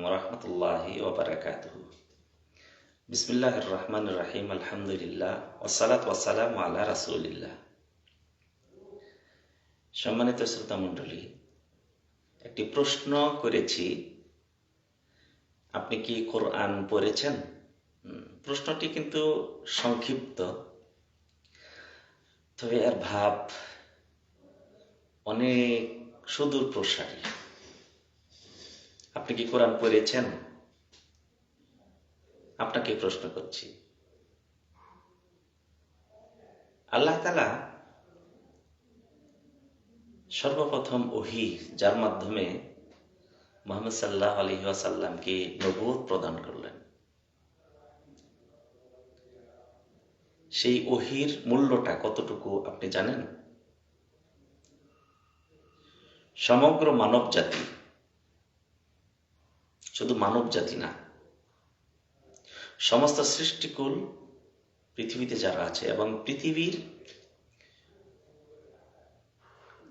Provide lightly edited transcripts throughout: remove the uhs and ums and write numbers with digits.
ওয়া রাহমাতুল্লাহি ওয়া বারাকাতুহু। বিসমিল্লাহির রহমানির রহিম। আলহামদুলিল্লাহ ওয়াসসালাতু ওয়াসসালামু আলা রাসূলিল্লাহ। সম্মানিত শ্রোতা মণ্ডলী, একটি প্রশ্ন করেছি, আপনি কি কোরআন পড়েছেন? প্রশ্নটি কিন্তু সংক্ষিপ্ত, তবে এর ভাব অনেক সুদূর প্রসারী। আপনি কি কোরআন পড়েছেন? আপনাকে প্রশ্ন করছি। আল্লাহ তাআলা সর্বপ্রথম ওহী, যার মাধ্যমে মুহাম্মদ সাল্লাল্লাহু আলাইহি ওয়াসাল্লামকে নবুয়ত প্রদান করলেন, সেই ওহীর মূল্যটা কতটুকু আপনি জানেন? সমগ্র মানব জাতি, শুধু মানব জাতি না, সমস্ত সৃষ্টিকুল পৃথিবীতে যারা আছে এবং পৃথিবীর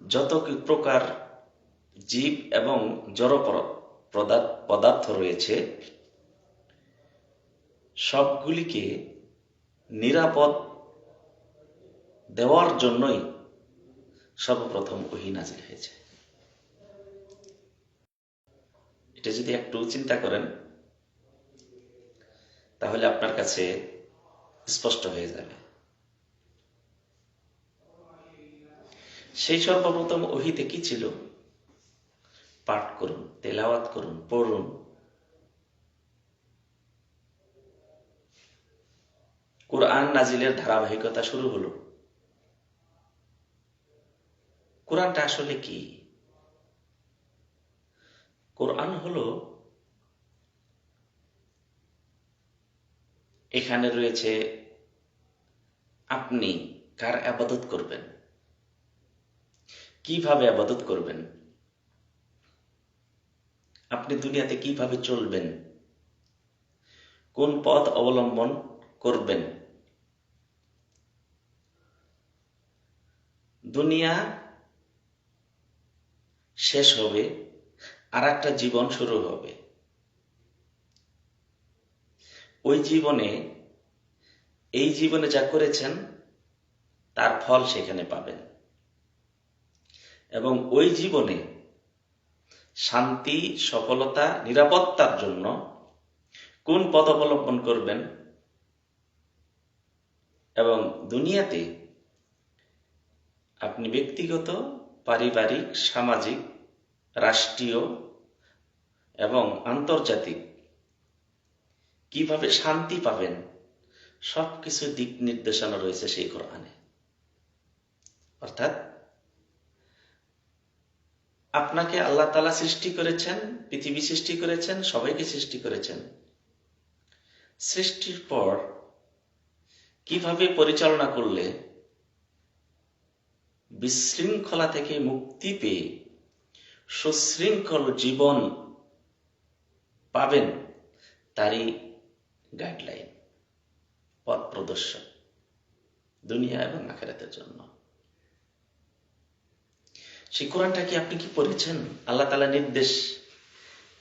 যত প্রকার জীব এবং জড় পদার্থ রয়েছে, সবগুলিকে নিরাপদ দেওয়ার জন্যই সর্বপ্রথম ওহী নাযিল হয়েছে। এটা যদি একটু চিন্তা করেন, তাহলে আপনার কাছে স্পষ্ট হয়ে যাবে। সেই সর্বপ্রথম ওহীতে কি ছিল? পাঠ করুন, তেলাওয়াত করুন, পড়ুন। কোরআন নাজিলের ধারাবাহিকতা শুরু হলো। কোরআনটা আসলে কি? কোরআন হলো, এখানে রয়েছে আপনি কার ইবাদত করবেন, কিভাবে ইবাদত করবেন, আপনি দুনিয়াতে কিভাবে চলবেন, কোন পথ অবলম্বন করবেন। দুনিয়া শেষ হবে, আর একটা জীবন শুরু হবে। ওই জীবনে, এই জীবনে যা করেছেন তার ফল সেখানে পাবেন, এবং ওই জীবনে শান্তি, সফলতা, নিরাপত্তার জন্য কোন পথ অবলম্বন করবেন, এবং দুনিয়াতে আপনি ব্যক্তিগত, পারিবারিক, সামাজিক, রাষ্ট্রীয় এবং আন্তর্জাতিক কিভাবে শান্তি পাবেন, সবকিছু দিক নির্দেশনা রয়েছে সেই কোরআনে। অর্থাৎ আপনাকে আল্লাহ তাআলা সৃষ্টি করেছেন, পৃথিবী সৃষ্টি করেছেন, সবাইকে সৃষ্টি করেছেন। সৃষ্টির পর কিভাবে পরিচালনা করলে বিশৃঙ্খলা থেকে মুক্তি পেয়ে সুশৃঙ্খল জীবন পাবেন, তারই গাইডলাইন, পথ প্রদর্শক দুনিয়া এবং আখিরাতের জন্য। সেই কোরআনটা কি আপনি কি পড়েছেন? আল্লাহ তাআলা নির্দেশ,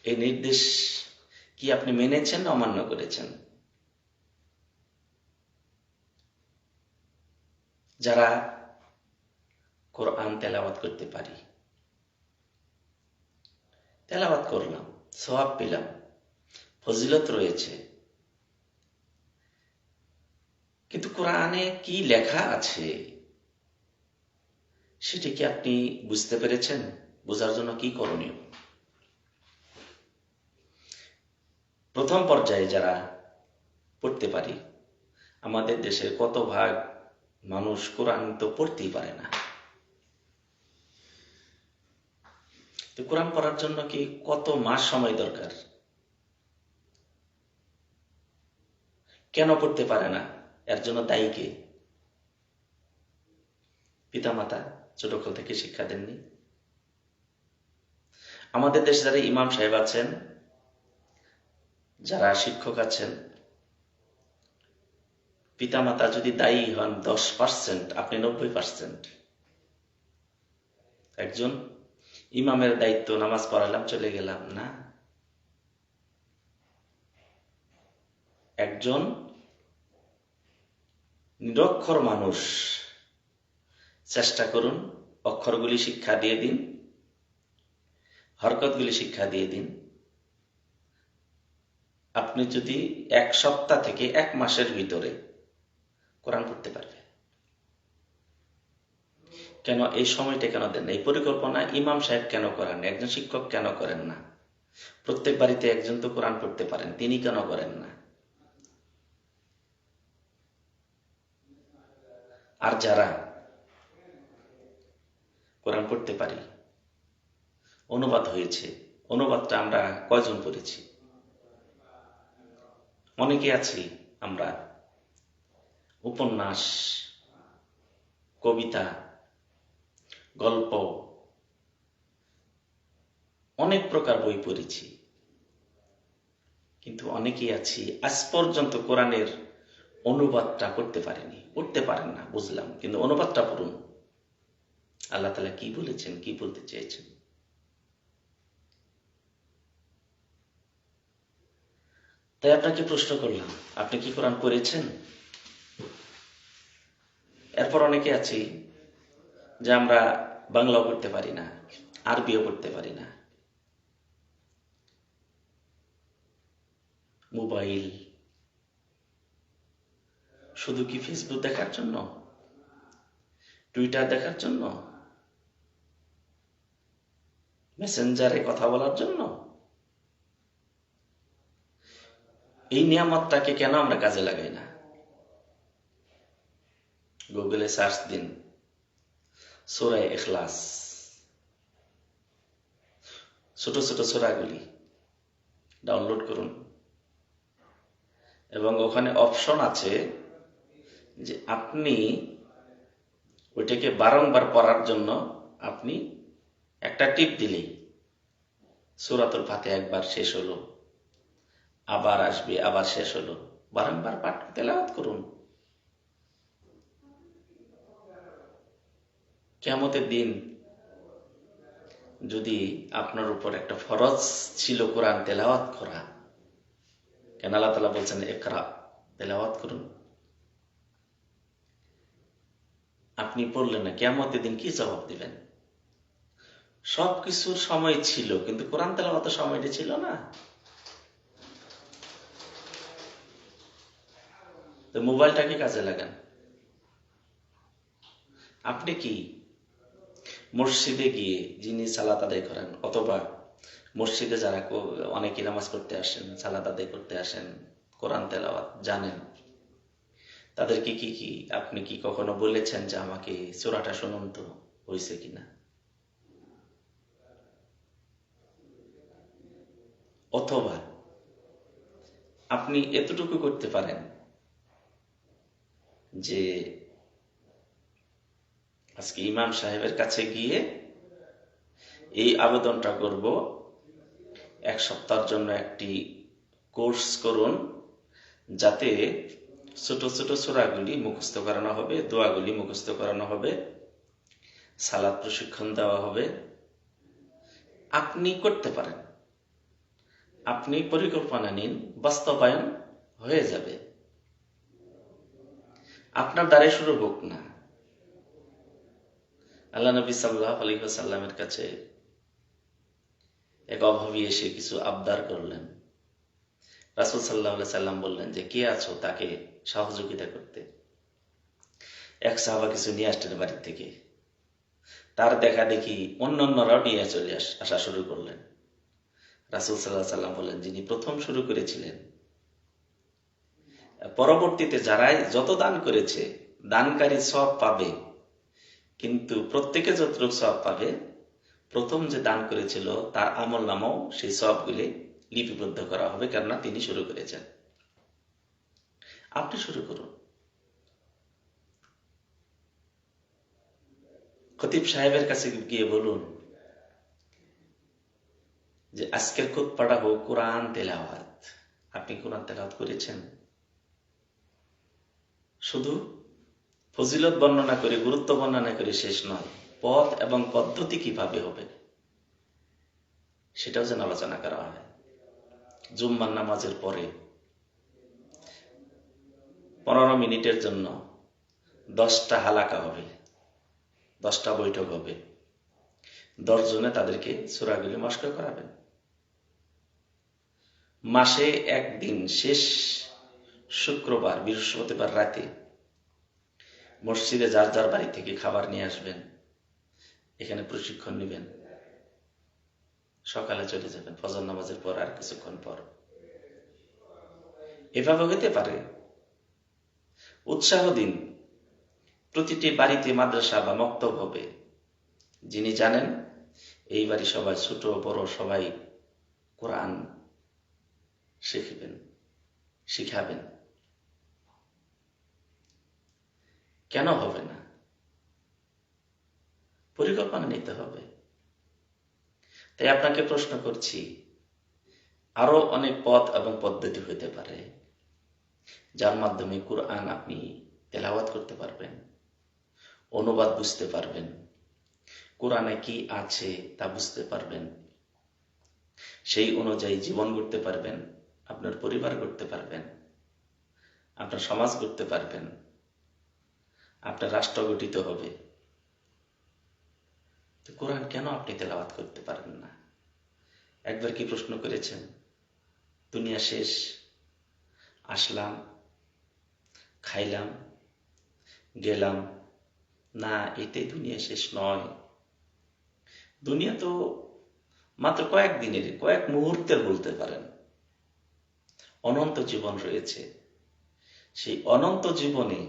এই নির্দেশ কি আপনি মেনেছেন না অমান্য করেছেন? যারা কোরআন তেলাওয়াত করতে পারি, তেলাওয়াত করলাম, সওয়াব পেলাম, ফজিলত রয়েছে, কিন্তু কোরআনে কি লেখা আছে সেটা কি আপনি বুঝতে পেরেছেন? বোঝার জন্য কি করণীয়? প্রথম পর্যায়ে যারা পড়তে পারি, আমাদের দেশের কত ভাগ মানুষ কোরআন তো পড়তেই পারে না। তো কোরআন পড়ার জন্য কি কত মাস সময় দরকার? কেন পড়তে পারে না? এর জন্য দায়ী কে? পিতামাতা ছোটকাল থেকে শিক্ষা দেননি। আমাদের দেশে যারা ইমাম সাহেব আছেন, যারা শিক্ষক আছেন, পিতামাতা যদি দায়ী হন 10%, আপনি 90%। একজন ইমামের দায়িত্ব নামাজ পড়ালাম চলে গেলাম না, একজন নিরক্ষর মানুষ, চেষ্টা করুন অক্ষরগুলি শিক্ষা দিয়ে দিন, হরকতগুলি শিক্ষা দিয়ে দিন। আপনি যদি 1 সপ্তাহ থেকে 1 মাসের ভিতরে কোরআন পড়তে পারবে। কেন এই সময়টা কেন দেন না? এই পরিকল্পনা ইমাম সাহেব কেন করেন? একজন শিক্ষক কেন করেন না? প্রত্যেক বাড়িতে একজন তো কোরআন পড়তে পারেন, তিনি কেন করেন না? আর যারা কোরআন পড়তে পারি, অনুবাদ হয়েছে, অনুবাদটা আমরা কয়জন পড়েছি? অনেকে আছি আমরা উপন্যাস, কবিতা, গল্প, অনেক প্রকার বই পড়েছি, কিন্তু অনেকেই আছি আজ পর্যন্ত কোরআনের অনুবাদটা করতে পারেনি। পড়তে পারেন না বুঝলাম, কিন্তু অনুবাদটা পড়ুন। আল্লাহ তাআলা কি বলেছেন, কি বলতে চেয়েছেন। তাই আপনাকে প্রশ্ন করলাম, আপনি কি কোরআন পড়েছেন? এরপর অনেকে আছি যে আমরা বাংলাও পড়তে পারি না, আরবিও পড়তে পারি না। মোবাইল শুধু কি ফেসবুক দেখার জন্য, টুইটার দেখার জন্য, মেসেঞ্জারে কথা বলার জন্য? এই নিয়ামতটাকে কেন আমরা কাজে লাগাই না? গুগলে সার্চ দিন সূরা ইখলাস, ছোট ছোট সূরাগুলি ডাউনলোড করুন, এবং ওখানে অপশন আছে যে আপনি ওইটাকে বারংবার পড়ার জন্য আপনি একটা টিপ দিলেই সূরাতুল ফাতিহা একবার শেষ হলো, আবার আসবে, আবার শেষ হলো, বারংবার পাঠ তেলাওয়াত করুন। কিয়ামতের দিন যদি আপনার উপর একটা ফরজ ছিল কোরআন তেলাওয়াত করা, কেন আল্লাহ তাআলা বলছেন ইকরা, তেলাওয়াত করুন, আপনি পড়লেন না, কিয়ামতের দিন কি জবাব দিবেন? সবকিছুর সময় ছিল, কিন্তু কোরআন তেলাওয়াতের সময়টা ছিল না। তো মোবাইলটাকে কাজে লাগান। আপনি কি মসজিদে গিয়ে যিনি সালাত আদায় করেন, অথবা মসজিদে যারা অনেকে নামাজ পড়তে আসেন, সালাত আদায় করতে আসেন, কোরআন তেলাওয়াত জানেন, তাদেরকে কি আপনি কি কখনো বলেছেন যে আমাকে সূরাটা শুনুন তো, হয়েছে কিনা? অথবা আপনি এতটুকু করতে পারেন যে আজকে ইমাম সাহেবের কাছে গিয়ে এই আবেদনটা করব, 1 সপ্তাহের জন্য একটি কোর্স করুন, যাতে ছোট ছোট সূরাগুলি মুখস্থ করানো হবে, দোয়াগুলি মুখস্থ করানো হবে, সালাত প্রশিক্ষণ দেওয়া হবে। আপনি করতে পারেন, আপনি পরিকল্পনা নিন, বাস্তবায়ন হয়ে যাবে। আপনার দ্বারাই শুরু হোক না। আল্লাহ নবী সাল্লাল্লাহু আলাইহি ওয়াসাল্লামের কাছে এক অভাবী এসে কিছু আবদার করলেন। রাসূল সাল্লাল্লাহু আলাইহি সাল্লাম বললেন যে কে আছো তাকে সহযোগিতা করতে। এক সাহাবা কিছু নিয়ে আসলেন বাড়ি থেকে, তার দেখা দেখি অন্যান্যরাও নিয়ে চলে আসা শুরু করলেন। রাসূল সাল্লাল্লাহু আলাইহি সাল্লাম বললেন, যিনি প্রথম শুরু করেছিলেন, পরবর্তীতে যারাই যত দান করেছে দানকারী সওয়াব পাবে, কিন্তু প্রত্যেকে যতটুকু সওয়াব পাবে, প্রথম যে দান করেছিল তার আমলনামাও সেই সওয়াবগুলি লিপিবদ্ধ করা হবে, কেননা তিনি শুরু করেছেন। আপনি শুরু করুন। খতিব সাহেবের কাছে গিয়ে বলুন যে আজকের খুতবাটা হোক কোরআন তেলাওয়াত। আপনি কোরআন তেলাওয়াত করেছেন? শুধু ফজিলত বর্ণনা করে, গুরুত্ব বর্ণনা করে শেষ নয়, পথ এবং পদ্ধতি কিভাবে হবে সেটাও যেন আলোচনা করা হয়। জুম্মার নামাজের পরে 15 মিনিটের জন্য 10টা হালাকা হবে, 10টা বৈঠক হবে, 10 জনে তাদেরকে সূরাগুলি মস্ক করাবেন। মাসে একদিন শেষ শুক্রবার বৃহস্পতিবার রাতে মসজিদে যার যার বাড়ি থেকে খাবার নিয়ে আসবেন, এখানে প্রশিক্ষণ নেবেন, সকালে চলে যাবেন ফজর নামাজের পর আর কিছুক্ষণ পর। এভাবে হতে পারে। উৎসাহ দিন। প্রতিটি বাড়িতে মাদ্রাসা বা মক্তব হবে। যিনি জানেন এই বাড়ি সবাই ছোট বড় সবাই কোরআন শিখাবেন। কেন হবে না? পরিকল্পনা নিতে হবে। তাই আপনাকে প্রশ্ন করছি, আরো অনেক পথ এবং পদ্ধতি হতে পারে যার মাধ্যমে কোরআন আপনি তেলাওয়াত করতে পারবেন, অনুবাদ বুঝতে পারবেন, কোরআনে কি আছে তা বুঝতে পারবেন, সেই অনুযায়ী জীবন গড়তে পারবেন, আপনার পরিবার গড়তে পারবেন, আপনার সমাজ গড়তে পারবেন, আপনার রাষ্ট্র গঠিত হবে। তো কোরআন কেন আপনি তেলাওয়াত করতে পারেন না? একবার কি প্রশ্ন করেছেন, দুনিয়া শেষ, আসলাম, খাইলাম, গেলাম? না, এটাই দুনিয়া শেষ নয়। দুনিয়া তো মাত্র কয়েকদিনের, কয়েক মুহূর্তের বলতে পারেন। অনন্ত জীবন রয়েছে। সেই অনন্ত জীবনে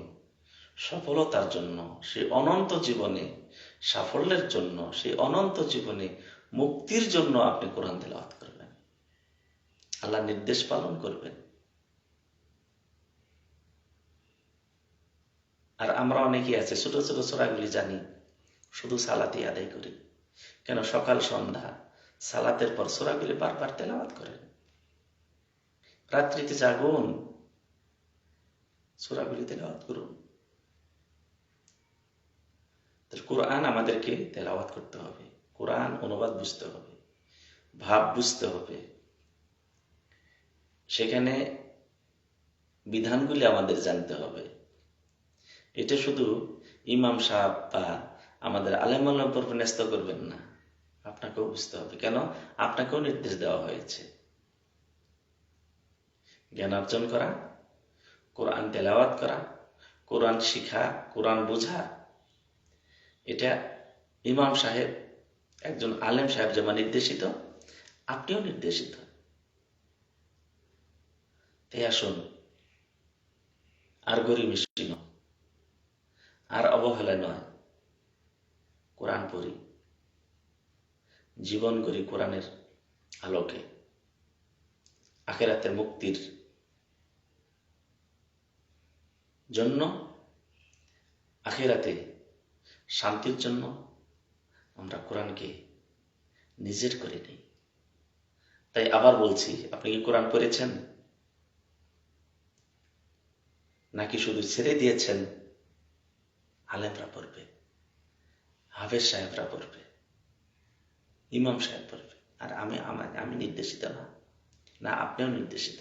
সফলতার জন্য, সেই অনন্ত জীবনে সাফল্যের জন্য, সেই অনন্ত জীবনে মুক্তির জন্য আপনি কোরআন তেলাওয়াত করবেন, আল্লাহর নির্দেশ পালন করবেন। আর আমরা অনেকেই আছে ছোট ছোট সূরাগুলি জানি, শুধু সালাতই আদায় করি। কেন? সকাল সন্ধ্যা সালাতের পর সূরাগুলি বারবার তেলাওয়াত করেন। রাত্রিতে জাগুন, সূরাগুলি তেলাওয়াত করুন। কোরআন আমাদেরকে তেলাওয়াত করতে হবে, কোরআন অনুবাদ বুঝতে হবে, ভাব বুঝতে হবে, সেখানে বিধানগুলি আমাদের জানতে হবে। এটা শুধু ইমাম সাহেব বা আমাদের আলেম আলেম পর ন্যস্ত করবেন না, আপনাকেও বুঝতে হবে। কেন? আপনাকেও নির্দেশ দেওয়া হয়েছে জ্ঞান অর্জন করা, কোরআন তেলাওয়াত করা, কোরআন শিখা, কোরআন বোঝা। এটা ইমাম সাহেব, একজন আলেম সাহেব যেমন নির্দেশিত, আপনিও নির্দেশিত। তাই আসুন, আর গরিমিষ্টি নয়, আর অবহেলা নয়, কোরআন পড়ি, জীবন করি কোরআনের আলোকে, আখিরাতের মুক্তির জন্য, আখিরাতে শান্তির জন্য আমরা কোরআনকে নিজের করে নিই। তাই আবার বলছি, আপনি কি কোরআন পড়েছেন? নাকি শুধু ছেড়ে দিয়েছেন আলেমরা পড়বে, হাফেজ সাহেবরা পড়বে, ইমাম সাহেব পড়বে, আর আমি নির্দেশিত না? না, আপনিও নির্দেশিত,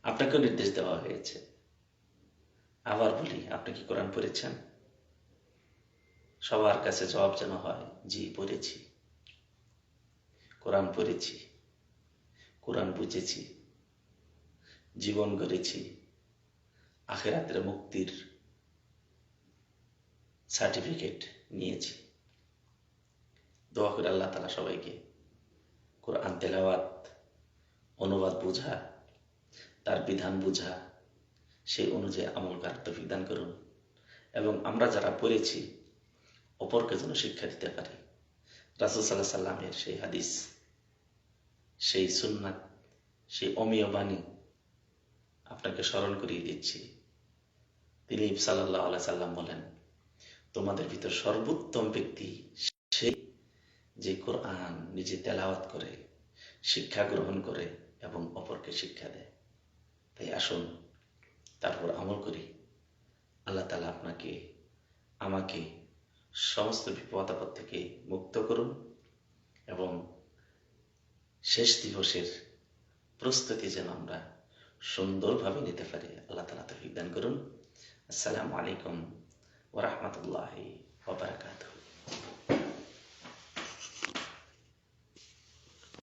আপনাকেও নির্দেশ দেওয়া হয়েছে। আবার বলি, আপনি কি কোরআন পড়েছেন? সবার কাছে জবাব যেন হয়, জি পড়েছি, কোরআন পড়েছি, কোরআন বুঝেছি, জীবন গড়েছি, আখিরাতের মুক্তির সার্টিফিকেট নিয়েছি। দোয়া করে আল্লাহ তাআলা সবাইকে কোরআন তেলাওয়াত, অনুবাদ বোঝা, তার বিধান বোঝা, সেই অনুযায়ী আমল করার তৌফিক দান করুন। এবং আমরা যারা পড়েছি অপরকে যেন শিক্ষা দিতে পারি। রাসূল সাল্লাল্লাহু আলাইহি সাল্লামের সেই হাদিস, সেই সুন্নাত, সেই অমীয় বাণী আপনাকে স্মরণ করিয়ে দিচ্ছি। তিনি সাল্লাল্লাহু আলাইহি সাল্লাম বলেন, তোমাদের ভিতর সর্বোত্তম ব্যক্তি সেই যে কোরআন নিজে তেলাওয়াত করে, শিক্ষা গ্রহণ করে এবং অপরকে শিক্ষা দেয়। তাই আসুন তারপর আমল করি। আল্লাহ তাআলা আপনাকে, আমাকে সমস্ত বিপদ আপদ থেকে মুক্ত করুন এবং শেষ দিবসের প্রস্তুতি যেন আমরা সুন্দরভাবে নিতে পারি। আল্লাহ তাআলা তৌফিক দান করুন। আসসালামু আলাইকুম ওয়া রাহমাতুল্লাহি ওয়া বারাকাতুহু।